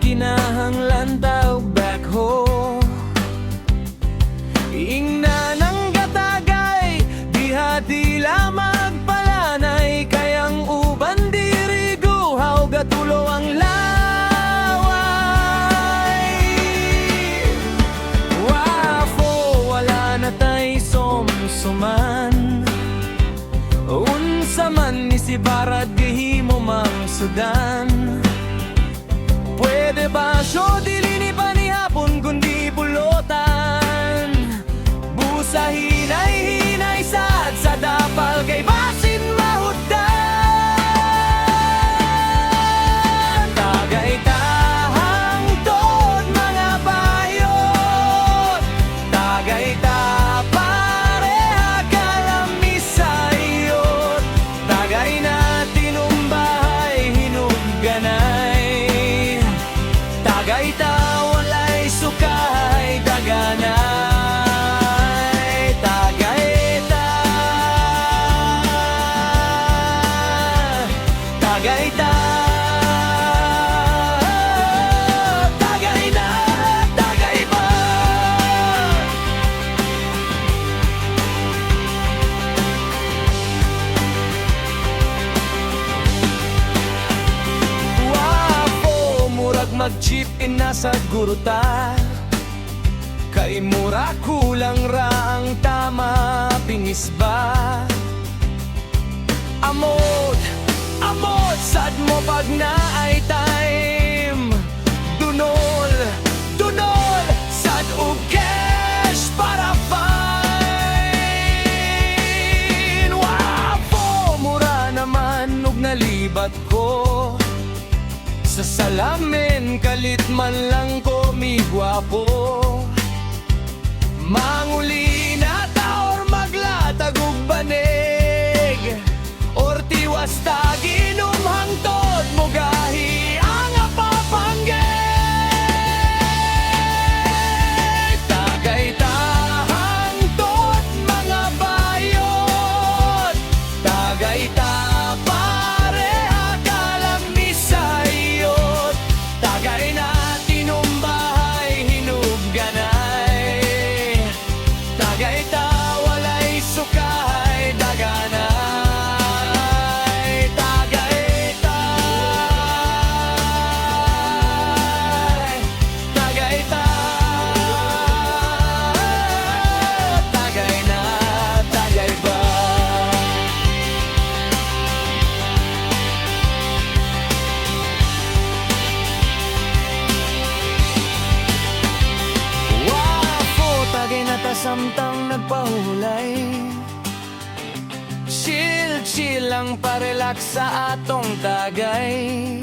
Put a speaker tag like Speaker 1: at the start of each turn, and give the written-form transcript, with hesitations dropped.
Speaker 1: Kinahanglan tawag back home. Ingna ng katagay, diha tila magpalanay. Kayang uban dirigo, haw gatulo ang laway. Wafo, wala na tay somsuman. Unsa man ni si Barat gihimo mang sudan. Pwede ba siyo dili ni panihapon kundi bulotan? Busa hinay-hinay sad sa dapal kay basin mahutdan. Tagay-tahang tod mga bayot, tagay-ta pareha kalamisayot, tagay na tinumbahay hinugganay. Tagay-ta walay sukay daganay. Tagay-ta, tagay-ta, tagay na, tagay pa. Wafo, murag mag-chip in nasa guruta. Kay mura kulang ra ang tama pingis ba? Amot, amot sad mo pag naay time. Dunol, dunol sad ug cash para fine. Wafo, mura naman ug nalibat ko. Sa salamin kalit man lang ko migwapo. Manguli na taor maglatag ug banig, or tiwas ta ginom hangtod mo gahi ang apapanggay. Tagay-tahang tod mga bayot, tagay-ta pareha kalamisayot, tagay na tinumbahay hinugganay. Tagay-ta walay sukay daganay. Tagay-ta, tagay-ta, tagay na, tagay ba? Wafo, tagay na ta samtang nagpahulay. Chill, chill lang pa-relax sa atong tagay.